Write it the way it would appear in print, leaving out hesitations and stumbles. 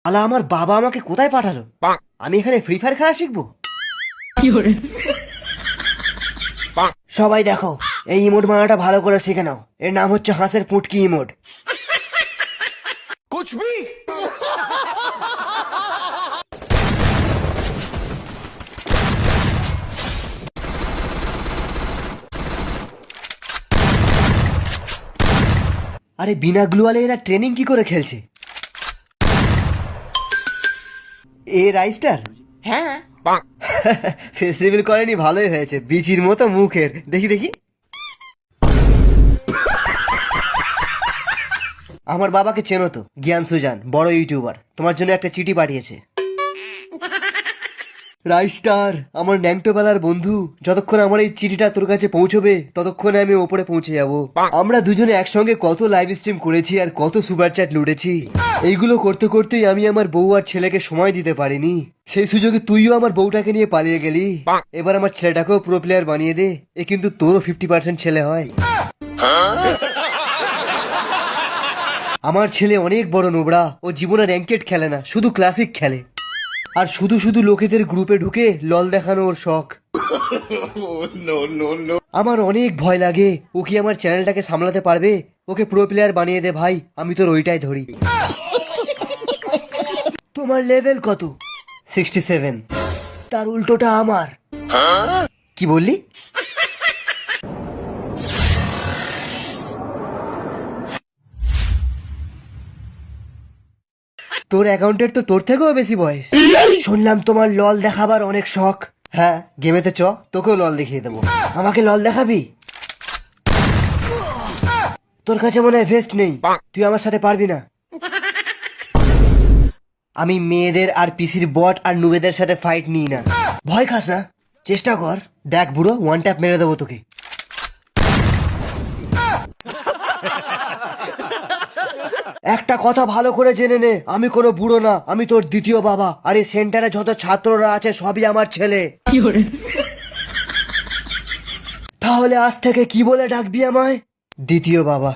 আলা আমার বাবা আমাকে কোথায় পাঠালো? আমি এখানে ফ্রি ফায়ার খেলা শিখবো? সবাই দেখো, এই ইমোট মারাটা ভালো করে শিখে নাও। এর নাম হচ্ছে হাঁসের পুটকি ইমোট। আরে বিনা গ্লুয়ালে এরা ট্রেনিং কি করে খেলছে? এ রাইস্টার? হ্যাঁ, ফেস রিভিল করেনি, ভালোই হয়েছে। বিচির মতো মুখের, দেখি দেখি। আমার বাবাকে চেনো তো, জ্ঞান সুজান, বড় ইউটিউবার। তোমার জন্য একটা চিঠি পাঠিয়েছে। রাইস্টার, আমার ন্যাংটোবেলার বন্ধু, যতক্ষণ আমার এই চিঠিটা তোর কাছে পৌঁছবে ততক্ষণে আমি ওপরে পৌঁছে যাব। আমরা দুজনে একসঙ্গে কত লাইভ স্ট্রিম করেছি আর কত সুপার চ্যাট লুটেছি। এইগুলো করতে করতেই আমি আমার বউ আর ছেলেকে সময় দিতে পারিনি। সেই সুযোগে তুইও আমার বউটাকে নিয়ে পালিয়ে গেলি। এবার আমার ছেলেটাকেও প্রো প্লেয়ার বানিয়ে দে, এ কিন্তু তোরও 50% ছেলে হয়। আমার ছেলে অনেক বড় নোবড়া। ও জীবনে র্যাঙ্কেড খেলে না, শুধু ক্লাসিক খেলে। আর শুধু শুধু লোকেদের গ্রুপে ঢুকে লল দেখানো ওর শখ। আমার অনেক ভয় লাগে, ও কি আমার চ্যানেলটাকে সামলাতে পারবে? ওকে প্রো প্লেয়ার বানিয়ে দে ভাই, আমি তোর ওইটাই ধরি। তোমার লেভেল কত? 67। তার উল্টোটা আমার। কি বললি? তোর অ্যাকাউন্টের তো তোর থেকেও বেশি বয়স। শুনলাম তোমার লল দেখাবার অনেক শখ। হ্যাঁ, গেমেতে চ, তোকেও লল দেখিয়ে দেবো। আমাকে লল দেখাবি? তোর কাছে মনে হয় ভেস্ট নেই, তুই আমার সাথে পারবি না। আমি মেয়েদের আর পিসির বট আর নুবেদের সাথে ফাইট নিই না। ভয় খাস না, চেষ্টা কর। দেখ বুড়ো, ওয়ান ট্যাপ মেরে দেবো তোকে। একটা কথা ভালো করে জেনে নে, আমি কোনো বুড়ো না, আমি তোর দ্বিতীয় বাবা। আর এই সেন্টারে যত ছাত্ররা আছে সবই আমার ছেলে। তাহলে আজ থেকে কি বলে ডাকবি আমায়? দ্বিতীয় বাবা।